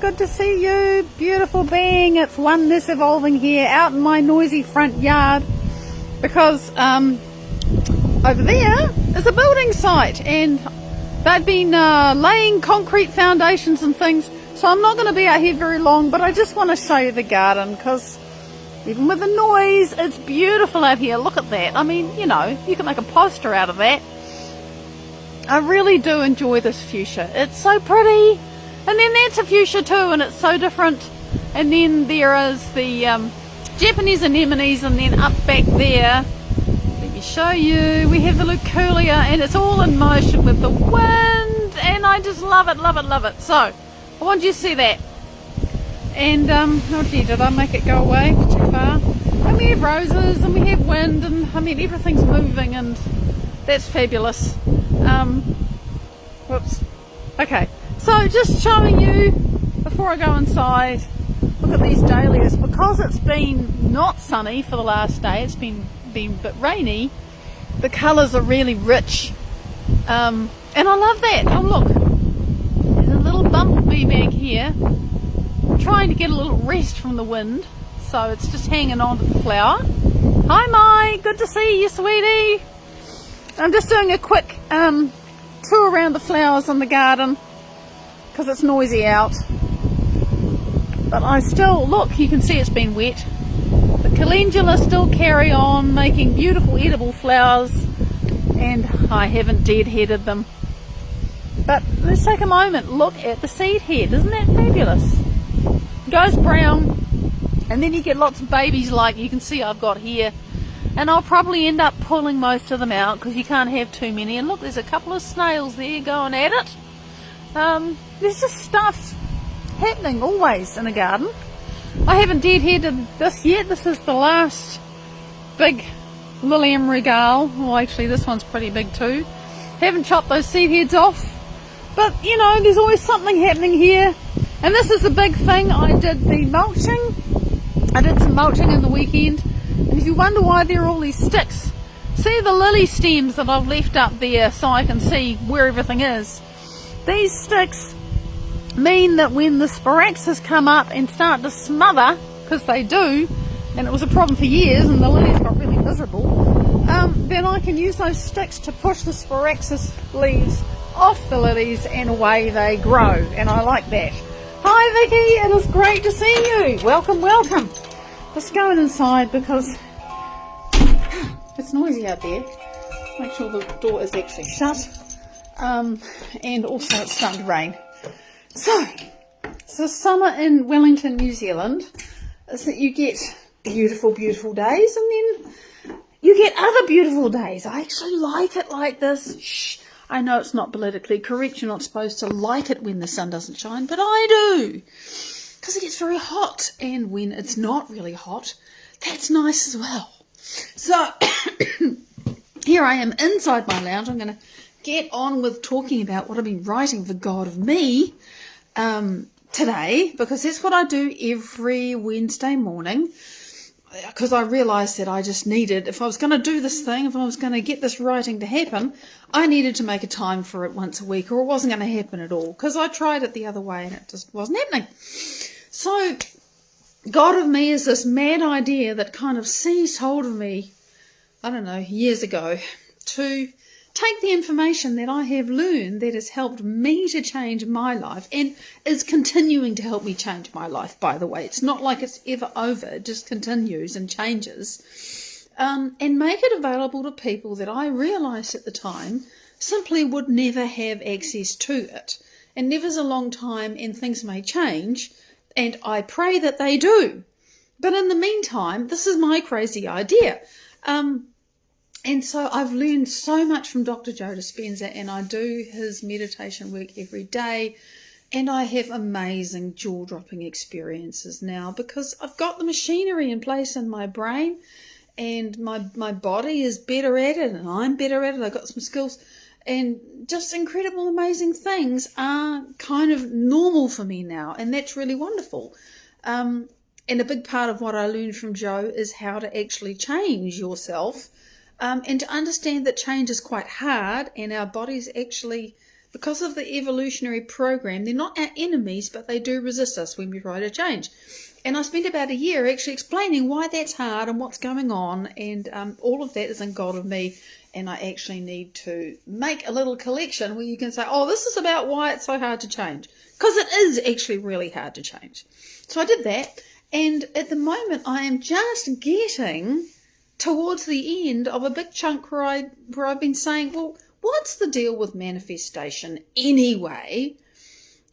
good to see you. Beautiful being. It's Oneness Evolving here out in my noisy front yard because over there is a building site and they've been laying concrete foundations and things, so I'm not going to be out here very long, but I just want to show you the garden because even with the noise, it's beautiful out here. Look at that. I mean, you know, you can make a poster out of that. I really do enjoy this fuchsia. It's so pretty. And then that's a fuchsia too, and it's so different. And then there is the Japanese anemones, and then up back there, let me show you, we have the Luculia, and it's all in motion with the wind, and I just love it, love it, love it. So, I want you to see that. And, oh dear, did I make it go away too far? And we have roses, and we have wind, and I mean, everything's moving, and that's fabulous. Whoops. Okay, so just showing you before I go inside. Look at these dahlias. Because it's been not sunny for the last day, it's been a bit rainy, the colours are really rich, and I love that. Oh look, there's a little bumblebee back here trying to get a little rest from the wind, so it's just hanging on to the flower. Hi Mai, good to see you, sweetie. I'm just doing a quick tour around the flowers in the garden because it's noisy out. But I still, look, you can see it's been wet. The calendula still carry on making beautiful edible flowers, and I haven't deadheaded them. But let's take a moment, look at the seed head. Isn't that fabulous? It goes brown, and then you get lots of babies like you can see I've got here. And I'll probably end up pulling most of them out because you can't have too many. And look, there's a couple of snails there going at it. There's just stuff happening always in a garden. I haven't deadheaded this yet. This is the last big Lilium regale. Well, actually, this one's pretty big too. Haven't chopped those seed heads off. But, you know, there's always something happening here. And this is the big thing. I did the mulching. I did some mulching in the weekend. And if you wonder why there are all these sticks, see the lily stems that I've left up there so I can see where everything is. These sticks mean that when the sporaxis come up and start to smother, because they do, and it was a problem for years and the lilies got really miserable, then I can use those sticks to push the sporaxis leaves off the lilies and away they grow, and I like that. Hi Vicky, it is great to see you. Welcome, welcome. Just going inside because it's noisy out there. Make sure the door is actually shut. And also it's starting to rain. So summer in Wellington, New Zealand is that you get beautiful, beautiful days, and then you get other beautiful days. I actually like it like this. Shh. I know it's not politically correct. You're not supposed to like it when the sun doesn't shine, but I do. Because it gets very hot, and when it's not really hot, that's nice as well. So, here I am inside my lounge. I'm going to get on with talking about what I've been writing for God of Me today, because that's what I do every Wednesday morning, because I realised that I just needed, if I was going to do this thing, if I was going to get this writing to happen, I needed to make a time for it once a week, or it wasn't going to happen at all, because I tried it the other way and it just wasn't happening. So, God of Me is this mad idea that kind of seized hold of me, I don't know, years ago, to take the information that I have learned that has helped me to change my life and is continuing to help me change my life, by the way. It's not like it's ever over, it just continues and changes. And make it available to people that I realised at the time simply would never have access to it. And never's a long time and things may change, and I pray that they do. But in the meantime, this is my crazy idea. And so I've learned so much from Dr. Joe Dispenza, and I do his meditation work every day, and I have amazing jaw-dropping experiences now because I've got the machinery in place in my brain, and my body is better at it, and I'm better at it. I've got some skills, and just incredible, amazing things are kind of normal for me now, and that's really wonderful. And a big part of what I learned from Joe is how to actually change yourself, and to understand that change is quite hard, and our bodies actually because of the evolutionary program, they're not our enemies, but they do resist us when we try to change. And I spent about a year actually explaining why that's hard and what's going on, and all of that is in God of Me. And I actually need to make a little collection where you can say, oh, this is about why it's so hard to change. Because it is actually really hard to change. So I did that. And at the moment, I am just getting towards the end of a big chunk where I've been saying, well, what's the deal with manifestation anyway?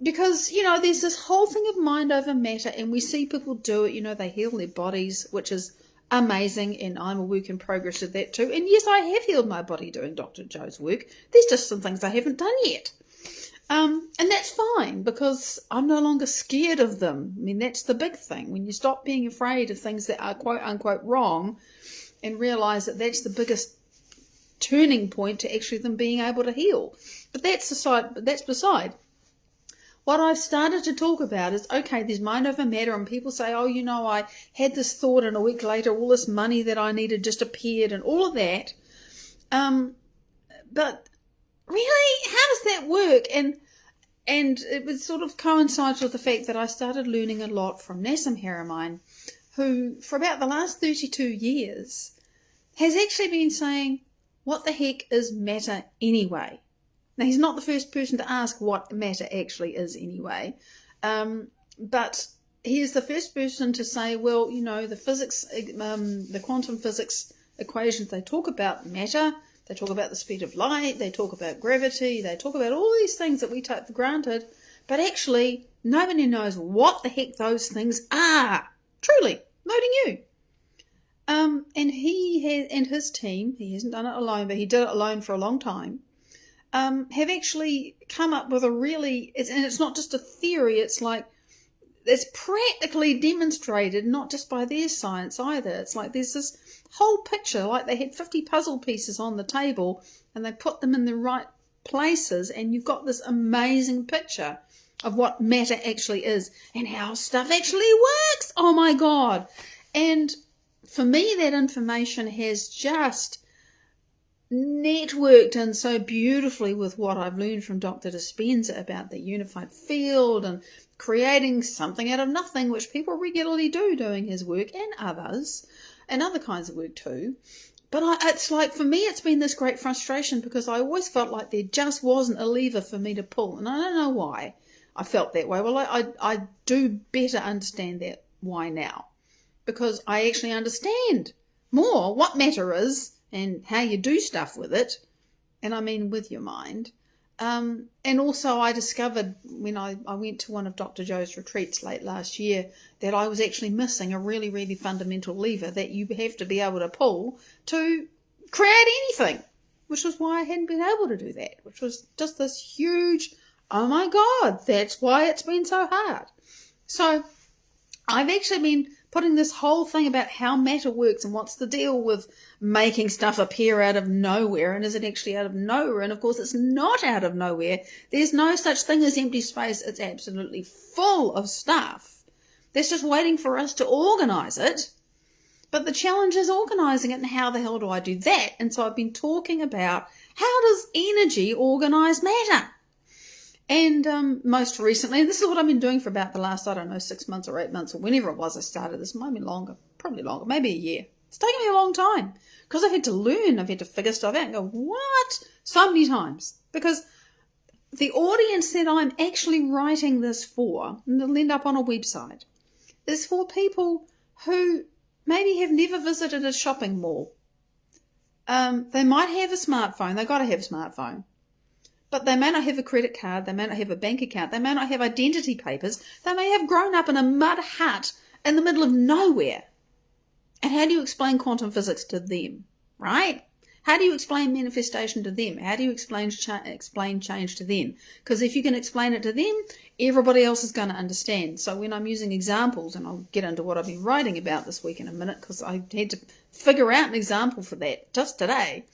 Because, there's this whole thing of mind over matter, and we see people do it. They heal their bodies, which is amazing, and I'm a work in progress of that too. And yes, I have healed my body doing Dr. Joe's work. There's just some things I haven't done yet. And that's fine, because I'm no longer scared of them. I mean, that's the big thing. When you stop being afraid of things that are quote unquote wrong and realize that that's the biggest turning point to actually them being able to heal. But that's beside. What I've started to talk about is, okay, there's mind over matter, and people say, oh, I had this thought and a week later all this money that I needed just appeared and all of that. But really, how does that work? And it was sort of coincides with the fact that I started learning a lot from Nassim Haramein, who for about the last 32 years has actually been saying, what the heck is matter anyway? Now, he's not the first person to ask what matter actually is anyway, but he is the first person to say, well, the physics, the quantum physics equations, they talk about matter, they talk about the speed of light, they talk about gravity, they talk about all these things that we take for granted, but actually nobody knows what the heck those things are, truly, including you. And his team, he hasn't done it alone, but he did it alone for a long time, have actually come up with and it's not just a theory, it's practically demonstrated, not just by their science either. It's like there's this whole picture, like they had 50 puzzle pieces on the table and they put them in the right places, and you've got this amazing picture of what matter actually is and how stuff actually works. Oh my God. And for me, that information has just networked in so beautifully with what I've learned from Dr. Dispenza about the unified field and creating something out of nothing, which people regularly do doing his work, and others, and other kinds of work too. But it's like, for me, it's been this great frustration, because I always felt like there just wasn't a lever for me to pull, and I don't know why I felt that way. Well, I do better understand that why now, because I actually understand more what matter is and how you do stuff with it, and I mean with your mind. And also I discovered when I went to one of Dr. Joe's retreats late last year that I was actually missing a really, really fundamental lever that you have to be able to pull to create anything, which was why I hadn't been able to do that, which was just this huge, oh my God, that's why it's been so hard. So I've actually been putting this whole thing about how matter works and what's the deal with making stuff appear out of nowhere, and is it actually out of nowhere? And of course it's not out of nowhere. There's no such thing as empty space. It's absolutely full of stuff that's just waiting for us to organize it. But the challenge is organizing it, and how the hell do I do that? And so I've been talking about, how does energy organize matter? And most recently, and this is what I've been doing for about the last, 6 months or 8 months, or whenever it was I started this, might be longer, probably longer, maybe a year. It's taken me a long time, because I've had to learn, I've had to figure stuff out and go, what? So many times. Because the audience that I'm actually writing this for, and it'll end up on a website, is for people who maybe have never visited a shopping mall. They might have a smartphone, they've got to have a smartphone. But they may not have a credit card, they may not have a bank account, they may not have identity papers, they may have grown up in a mud hut in the middle of nowhere. And how do you explain quantum physics to them, right? How do you explain manifestation to them? How do you explain change to them? Because if you can explain it to them, everybody else is going to understand. So when I'm using examples, and I'll get into what I've been writing about this week in a minute, because I had to figure out an example for that just today,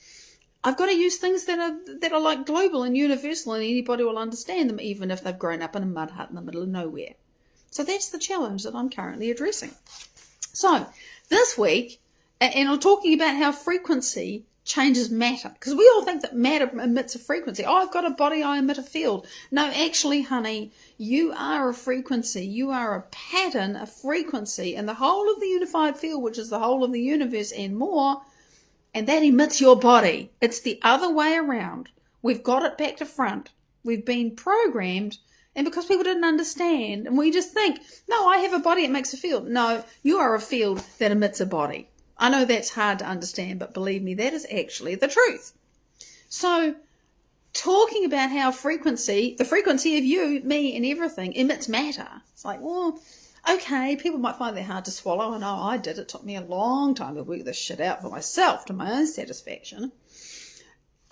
I've got to use things that are like global and universal, and anybody will understand them, even if they've grown up in a mud hut in the middle of nowhere. So that's the challenge that I'm currently addressing. So this week, and I'm talking about how frequency changes matter. Because we all think that matter emits a frequency. Oh, I've got a body, I emit a field. No, actually, honey, you are a frequency. You are a pattern, a frequency, and the whole of the unified field, which is the whole of the universe and more, and that emits your body. It's the other way around. We've got it back to front. We've been programmed, and because people didn't understand, and we just think, no, I have a body, it makes a field. No, you are a field that emits a body. I know that's hard to understand, but believe me, that is actually the truth. So, talking about how frequency, the frequency of you, me, and everything emits matter. It's like, well, okay, people might find that hard to swallow. I know I did. It took me a long time to work this shit out for myself to my own satisfaction.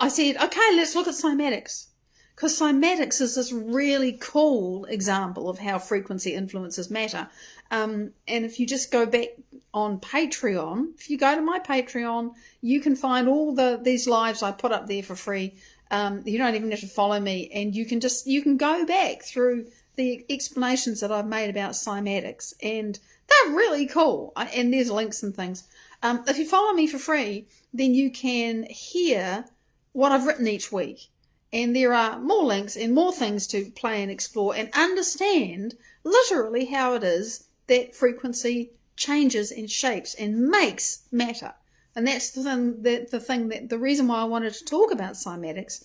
I said, okay, let's look at cymatics. Because cymatics is this really cool example of how frequency influences matter. And if you just go back on Patreon, if you go to my Patreon, you can find all these lives I put up there for free. You don't even have to follow me, and you can go back through the explanations that I've made about cymatics, and they're really cool. And there's links and things. If you follow me for free, then you can hear what I've written each week. And there are more links and more things to play and explore and understand literally how it is that frequency changes and shapes and makes matter. And that's the reason why I wanted to talk about cymatics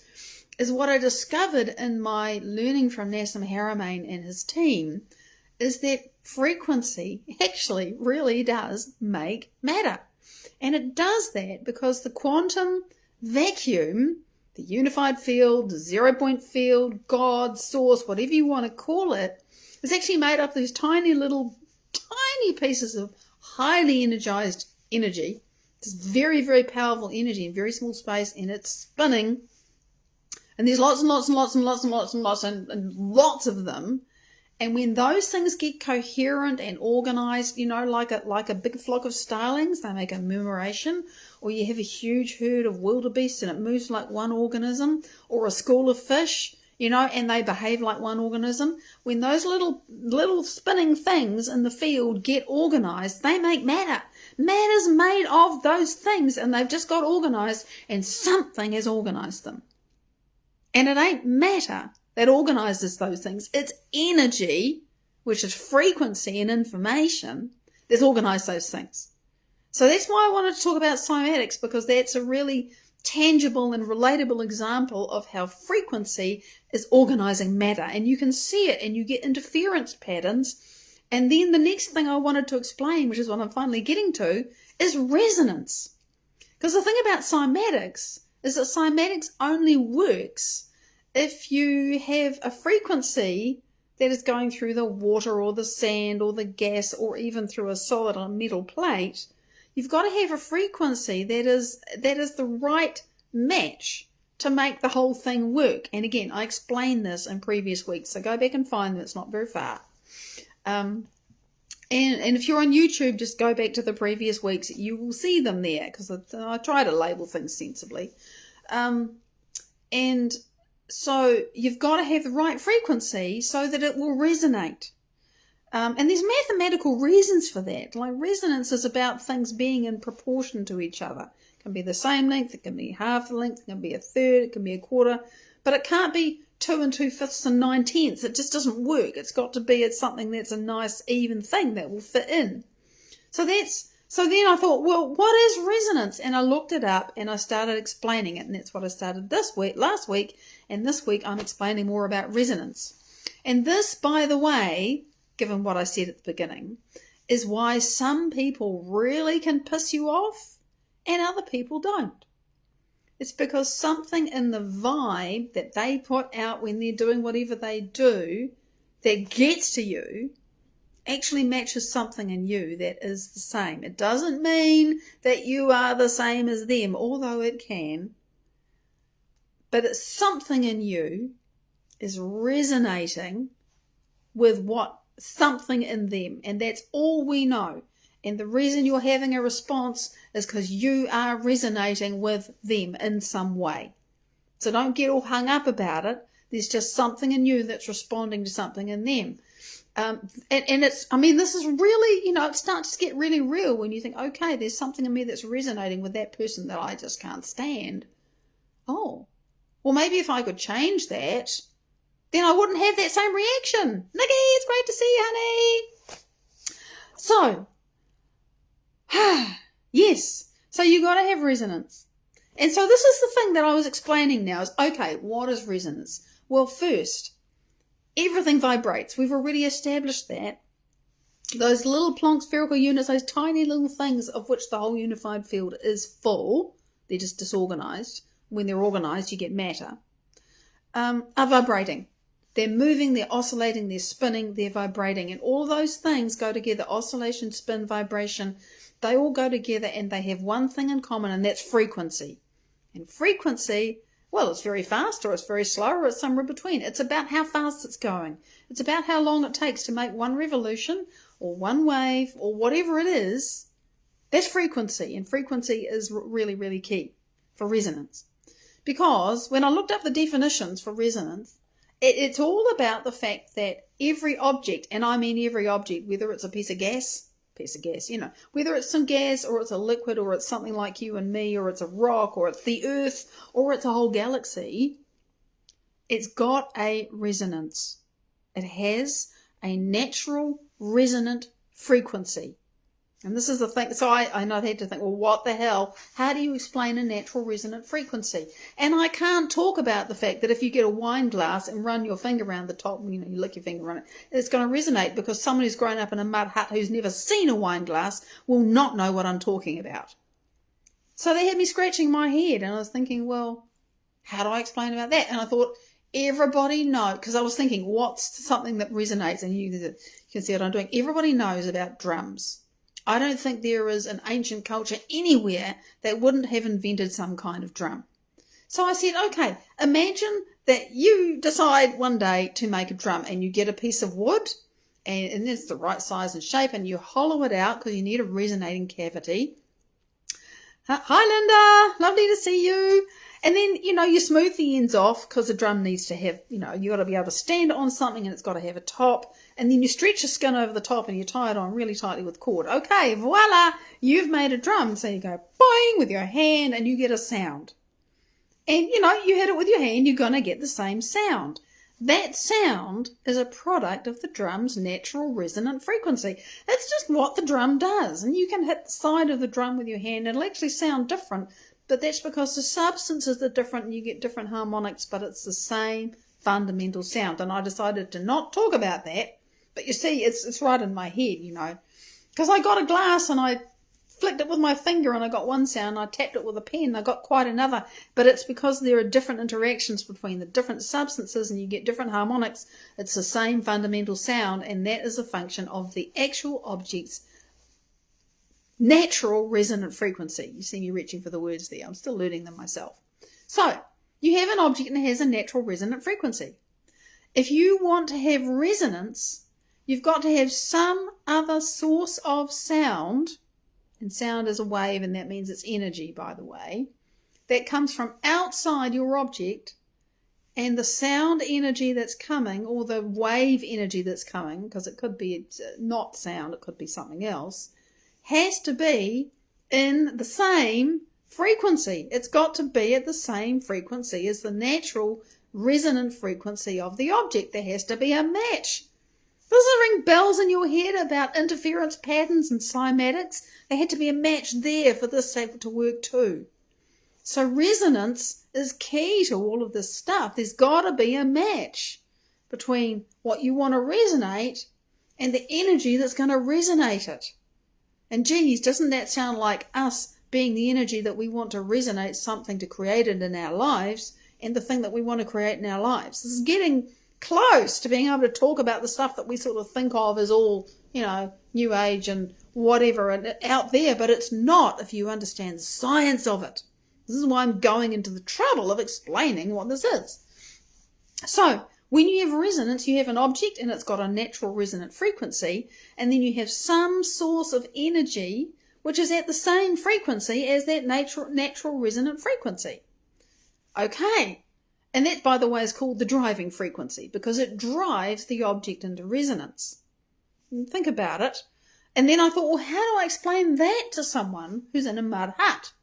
is what I discovered in my learning from Nassim Haramein and his team is that frequency actually really does make matter. And it does that because the quantum vacuum, the unified field, the 0-point field, God, source, whatever you want to call it, is actually made up of these tiny pieces of highly energized energy. It's very, very powerful energy in very small space, and it's spinning. And there's lots and lots and lots and lots and lots and lots and lots of them. And when those things get coherent and organized, like a big flock of starlings, they make a murmuration, or you have a huge herd of wildebeest and it moves like one organism, or a school of fish, and they behave like one organism. When those little spinning things in the field get organized, they make matter. Matter's made of those things, and they've just got organized, and something has organized them. And it ain't matter that organizes those things. It's energy, which is frequency and information, that's organized those things. So that's why I wanted to talk about cymatics, because that's a really tangible and relatable example of how frequency is organizing matter. And you can see it, and you get interference patterns. And then the next thing I wanted to explain, which is what I'm finally getting to, is resonance. Because the thing about cymatics is that cymatics only works if you have a frequency that is going through the water or the sand or the gas or even through a solid or metal plate. You've got to have a frequency that is the right match to make the whole thing work. And again, I explained this in previous weeks, so go back and find them. It's not very far. And if you're on YouTube, just go back to the previous weeks. You will see them there, because I try to label things sensibly. And so you've got to have the right frequency so that it will resonate. And there's mathematical reasons for that. Like resonance is about things being in proportion to each other. It can be the same length, it can be half the length, it can be a third, it can be a quarter, but it can't be 2 2/5 and 9/10. It just doesn't work. It's got to be something that's a nice even thing that will fit in. So then I thought, well, what is resonance? And I looked it up and I started explaining it. And that's what I started last week. And this week I'm explaining more about resonance. And this, by the way, given what I said at the beginning, is why some people really can piss you off and other people don't. It's because something in the vibe that they put out when they're doing whatever they do that gets to you actually matches something in you that is the same. It doesn't mean that you are the same as them, although it can. But it's something in you is resonating with what something in them. And that's all we know. And the reason you're having a response is because you are resonating with them in some way. So don't get all hung up about it. There's just something in you that's responding to something in them. And it's, I mean, this is really, it starts to get really real when you think, okay, there's something in me that's resonating with that person that I just can't stand. Oh, well, maybe if I could change that, then I wouldn't have that same reaction. Nikki, it's great to see you, honey. So, yes, so you got to have resonance. And so this is the thing that I was explaining now is, okay, what is resonance? Well, first, everything vibrates. We've already established that. Those little Planck spherical units, those tiny little things of which the whole unified field is full, they're just disorganized. When they're organized, you get matter, are vibrating. They're moving, they're oscillating, they're spinning, they're vibrating. And all those things go together, oscillation, spin, vibration. They all go together and they have one thing in common, and that's frequency. And frequency, well, it's very fast or it's very slow or it's somewhere between. It's about how fast it's going. It's about how long it takes to make one revolution or one wave or whatever it is. That's frequency, and frequency is really, really key for resonance. Because when I looked up the definitions for resonance, it's all about the fact that every object, and I mean every object, whether it's a piece of gas, whether it's some gas or it's a liquid or it's something like you and me or it's a rock or it's the earth or it's a whole galaxy, it's got a resonance. It has a natural resonant frequency. And this is the thing. So I had to think, well, what the hell? How do you explain a natural resonant frequency? And I can't talk about the fact that if you get a wine glass and run your finger around the top, you lick your finger on it, it's going to resonate, because someone who's grown up in a mud hut who's never seen a wine glass will not know what I'm talking about. So they had me scratching my head, and I was thinking, well, how do I explain about that? And I thought, everybody knows, because I was thinking, what's something that resonates? And you can see what I'm doing. Everybody knows about drums. I don't think there is an ancient culture anywhere that wouldn't have invented some kind of drum. So I said, okay, imagine that you decide one day to make a drum, and you get a piece of wood, and it's the right size and shape, and you hollow it out because you need a resonating cavity. Hi, Linda. Lovely to see you. And then, you smooth the ends off, because the drum needs to have, you got to be able to stand on something, and it's got to have a top. And then you stretch the skin over the top and you tie it on really tightly with cord. Okay, voila, you've made a drum. So you go boing with your hand and you get a sound. And, you hit it with your hand, you're going to get the same sound. That sound is a product of the drum's natural resonant frequency. It's just what the drum does. And you can hit the side of the drum with your hand and it'll actually sound different. But that's because the substances are different and you get different harmonics, but it's the same fundamental sound. And I decided to not talk about that. But you see, it's right in my head, because I got a glass and I flicked it with my finger and I got one sound. I tapped it with a pen and I got quite another. But it's because there are different interactions between the different substances and you get different harmonics. It's the same fundamental sound, and that is a function of the actual object's natural resonant frequency. You see me reaching for the words there. I'm still learning them myself. So you have an object and it has a natural resonant frequency. If you want to have resonance, you've got to have some other source of sound, and sound is a wave, and that means it's energy, by the way, that comes from outside your object, and the sound energy that's coming, or the wave energy that's coming, because it could be not sound, it could be something else, has to be in the same frequency. It's got to be at the same frequency as the natural resonant frequency of the object. There has to be a match. Does it ring bells in your head about interference patterns and cymatics? There had to be a match there for this to work too. So resonance is key to all of this stuff. There's got to be a match between what you want to resonate and the energy that's going to resonate it. And geez, doesn't that sound like us being the energy that we want to resonate something to create it in our lives, and the thing that we want to create in our lives? This is getting close to being able to talk about the stuff that we sort of think of as all, new age and whatever and out there, but it's not if you understand the science of it. This is why I'm going into the trouble of explaining what this is. So when you have resonance, you have an object and it's got a natural resonant frequency, and then you have some source of energy which is at the same frequency as that natural resonant frequency. Okay. And that, by the way, is called the driving frequency because it drives the object into resonance. And think about it. And then I thought, well, how do I explain that to someone who's in a mud hut?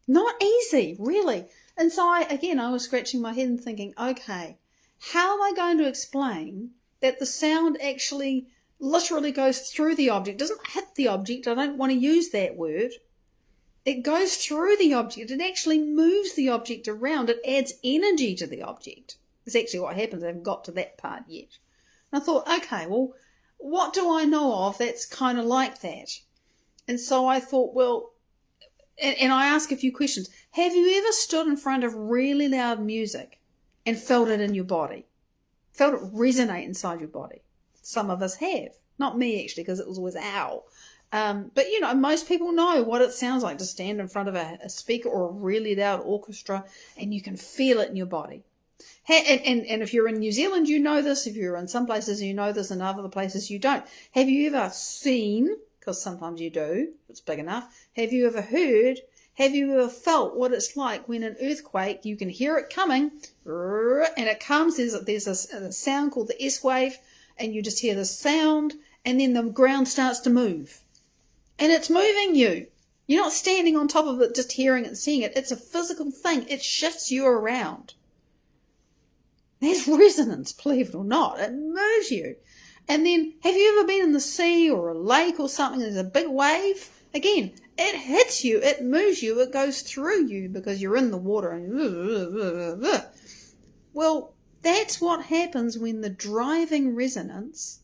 Not easy, really. And so I was scratching my head and thinking, okay, how am I going to explain that the sound actually literally goes through the object? It doesn't hit the object. I don't want to use that word. It goes through the object. It actually moves the object around. It adds energy to the object. That's actually what happens. I haven't got to that part yet. And I thought, okay, well, what do I know of that's kind of like that? And so I thought, well, and I ask a few questions. Have you ever stood in front of really loud music and felt it in your body? Felt it resonate inside your body? Some of us have. Not me, actually, because it was always ow. But, most people know what it sounds like to stand in front of a speaker or a really loud orchestra, and you can feel it in your body. And if you're in New Zealand, you know this. If you're in some places, you know this, and other places you don't. Have you ever seen, because sometimes you do, if it's big enough, have you ever heard, have you ever felt what it's like when an earthquake, you can hear it coming, and it comes, there's a sound called the S wave, and you just hear the sound, and then the ground starts to move. And it's moving you. You're not standing on top of it just hearing it and seeing it. It's a physical thing. It shifts you around. There's resonance, believe it or not. It moves you. And then, have you ever been in the sea or a lake or something and there's a big wave? Again, it hits you, it moves you, it goes through you because you're in the water. And well, that's what happens when the driving resonance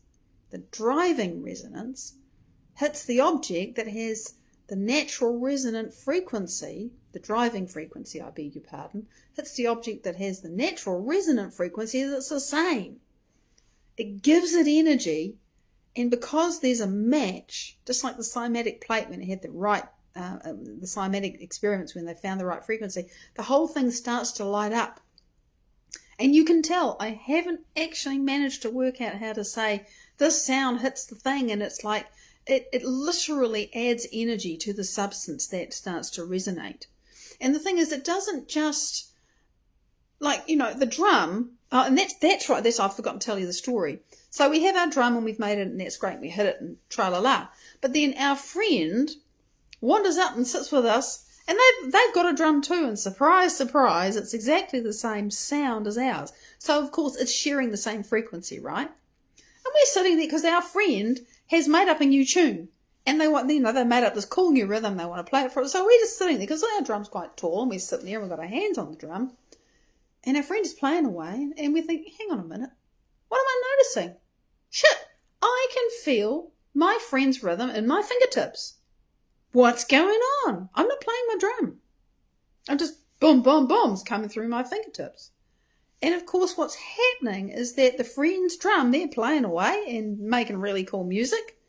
hits the object that has the natural resonant frequency, the driving frequency, I beg your pardon, hits the object that has the natural resonant frequency that's the same. It gives it energy, and because there's a match, just like the cymatic plate when it had the cymatic experiments when they found the right frequency, the whole thing starts to light up. And you can tell, I haven't actually managed to work out how to say this sound hits the thing, and it's like, it literally adds energy to the substance that starts to resonate. And the thing is, it doesn't just, the drum, and that's right, I've forgotten to tell you the story. So we have our drum and we've made it and that's great, we hit it and tra-la-la. But then our friend wanders up and sits with us and they've got a drum too, and surprise, surprise, it's exactly the same sound as ours. So of course it's sharing the same frequency, right? And we're sitting there because our friend has made up a new tune, and they made up this cool new rhythm. They want to play it for us. So we're just sitting there because our drum's quite tall, and we're sitting there and we've got our hands on the drum, and our friend is playing away, and we think, hang on a minute, what am I noticing? Shit, I can feel my friend's rhythm in my fingertips. What's going on? I'm not playing my drum. I'm just boom, boom, boom's coming through my fingertips. And of course what's happening is that the friend's drum, they're playing away and making really cool music,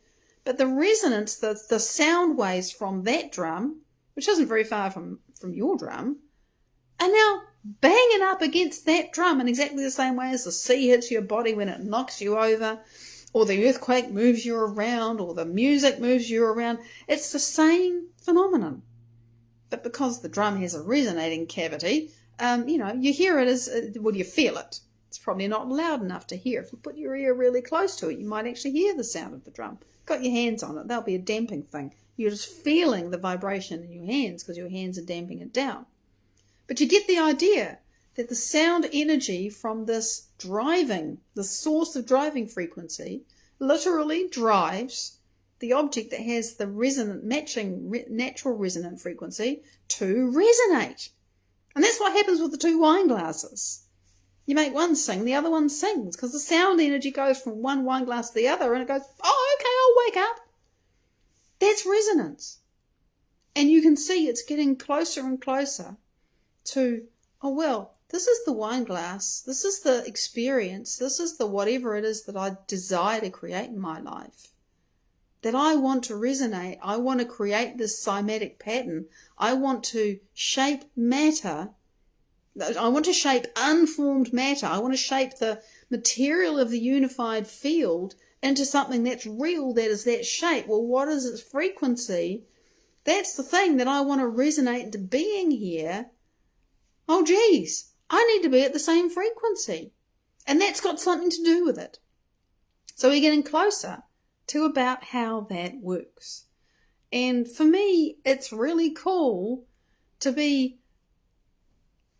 but the resonance, the sound waves from that drum, which isn't very far from your drum, are now banging up against that drum in exactly the same way as the sea hits your body when it knocks you over, or the earthquake moves you around, or the music moves you around. It's the same phenomenon. But because the drum has a resonating cavity, you hear it you feel it. It's probably not loud enough to hear. If you put your ear really close to it, you might actually hear the sound of the drum. Got your hands on it, that'll be a damping thing. You're just feeling the vibration in your hands because your hands are damping it down. But you get the idea that the sound energy from this the source of driving frequency, literally drives the object that has the natural resonant frequency to resonate. And that's what happens with the two wine glasses. You make one sing, the other one sings, because the sound energy goes from one wine glass to the other, and it goes, oh, okay, I'll wake up. That's resonance. And you can see it's getting closer and closer to, oh, well, this is the wine glass, this is the experience, this is the whatever it is that I desire to create in my life. That I want to resonate, I want to create this cymatic pattern, I want to shape matter, I want to shape unformed matter, I want to shape the material of the unified field into something that's real, that is that shape. Well, what is its frequency? That's the thing that I want to resonate into being here. Oh, geez, I need to be at the same frequency. And that's got something to do with it. So we're getting closer to about how that works. And for me, it's really cool to be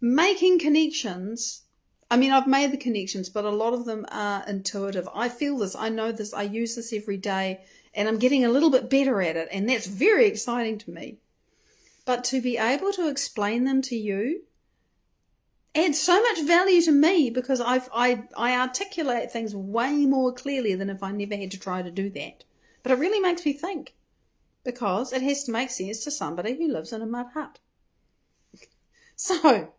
making connections. I mean, I've made the connections, but a lot of them are intuitive. I feel this, I know this, I use this every day, and I'm getting a little bit better at it, and that's very exciting to me. But to be able to explain them to you adds so much value to me, because I articulate things way more clearly than if I never had to try to do that. But it really makes me think, because it has to make sense to somebody who lives in a mud hut. So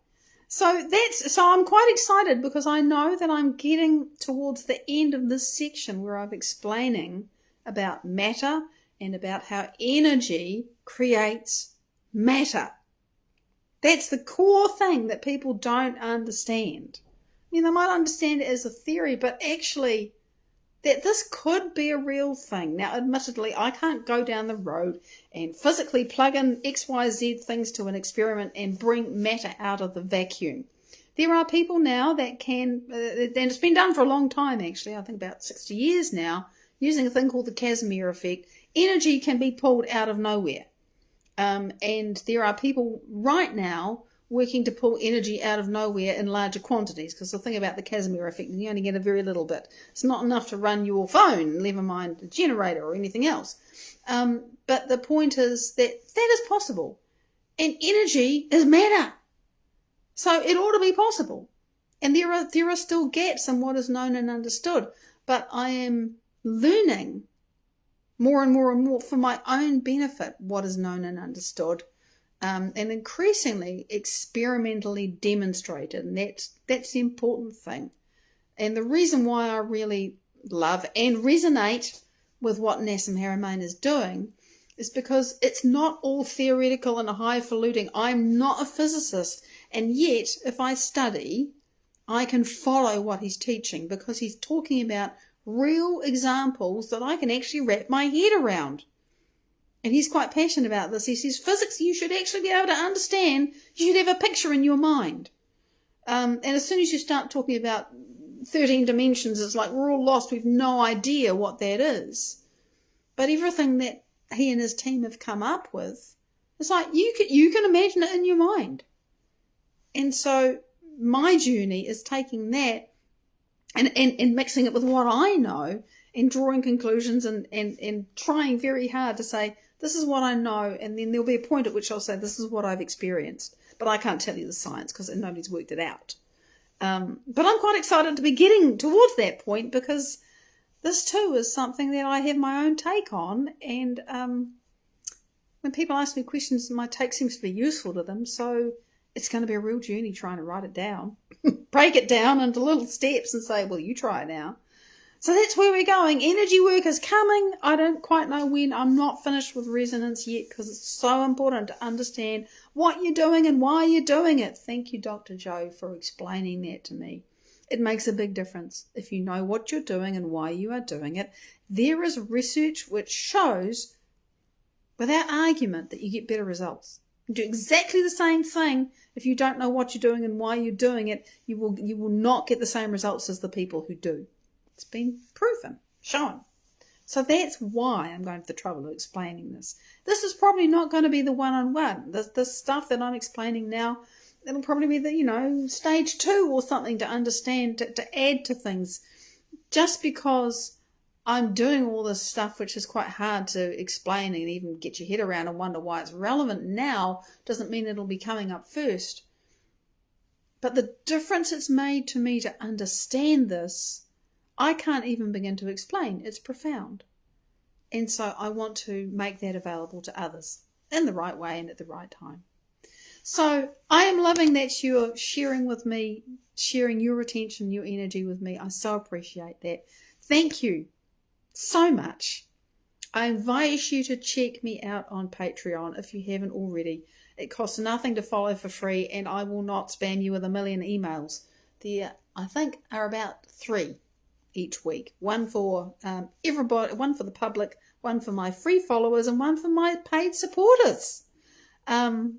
I'm quite excited, because I know that I'm getting towards the end of this section where I'm explaining about matter and about how energy creates matter. That's the core thing that people don't understand. I mean, they might understand it as a theory, but actually that this could be a real thing. Now, admittedly, I can't go down the road and physically plug in XYZ things to an experiment and bring matter out of the vacuum. There are people now that can, and it's been done for a long time actually, I think about 60 years now, using a thing called the Casimir effect. Energy can be pulled out of nowhere. And there are people right now working to pull energy out of nowhere in larger quantities, because the thing about the Casimir effect, you only get a very little bit. It's not enough to run your phone, never mind a generator or anything else. But the point is that is possible. And energy is matter. So it ought to be possible. And there are still gaps in what is known and understood. But I am learning more and more and more for my own benefit what is known and understood, and increasingly experimentally demonstrated. And that's the important thing. And the reason why I really love and resonate with what Nassim Haramein is doing is because it's not all theoretical and highfalutin. I'm not a physicist, and yet if I study, I can follow what he's teaching, because he's talking about real examples that I can actually wrap my head around. And he's quite passionate about this. He says, physics, you should actually be able to understand. You should have a picture in your mind. And as soon as you start talking about 13 dimensions, it's like we're all lost. We've no idea what that is. But everything that he and his team have come up with, it's like you can imagine it in your mind. And so my journey is taking that and mixing it with what I know and drawing conclusions and trying very hard to say, this is what I know, and then there'll be a point at which I'll say, this is what I've experienced. But I can't tell you the science because nobody's worked it out. But I'm quite excited to be getting towards that point, because this too is something that I have my own take on. And when people ask me questions, my take seems to be useful to them. So it's going to be a real journey trying to write it down, break it down into little steps and say, well, you try it now. So that's where we're going. Energy work is coming. I don't quite know when. I'm not finished with resonance yet, because it's so important to understand what you're doing and why you're doing it. Thank you, Dr. Joe, for explaining that to me. It makes a big difference. If you know what you're doing and why you are doing it, there is research which shows, without argument, that you get better results. You do exactly the same thing. If you don't know what you're doing and why you're doing it, you will not get the same results as the people who do. It's been proven, shown. So that's why I'm going to the trouble of explaining this. This is probably not going to be the one-on-one. The stuff that I'm explaining now, it'll probably be the, stage 2 or something to understand, to add to things. Just because I'm doing all this stuff, which is quite hard to explain and even get your head around and wonder why it's relevant now, doesn't mean it'll be coming up first. But the difference it's made to me to understand this, I can't even begin to explain. It's profound. And so I want to make that available to others in the right way and at the right time. So I am loving that you're sharing with me, sharing your attention, your energy with me. I so appreciate that. Thank you so much. I invite you to check me out on Patreon if you haven't already. It costs nothing to follow for free, and I will not spam you with a million emails. There, I think, are about 3 each week. One for everybody, one for the public, one for my free followers, and one for my paid supporters. And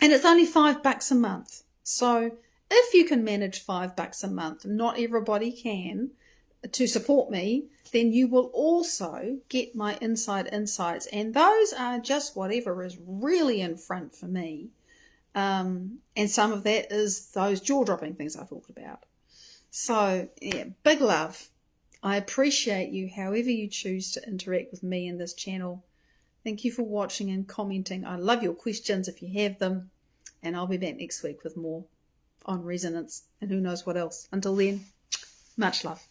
it's only $5 a month. So if you can manage $5 a month, not everybody can, to support me, then you will also get my inside insights. And those are just whatever is really in front for me. And some of that is those jaw-dropping things I talked about. So, yeah, big love. I appreciate you however you choose to interact with me in this channel. Thank you for watching and commenting. I love your questions if you have them. And I'll be back next week with more on resonance and who knows what else. Until then, much love.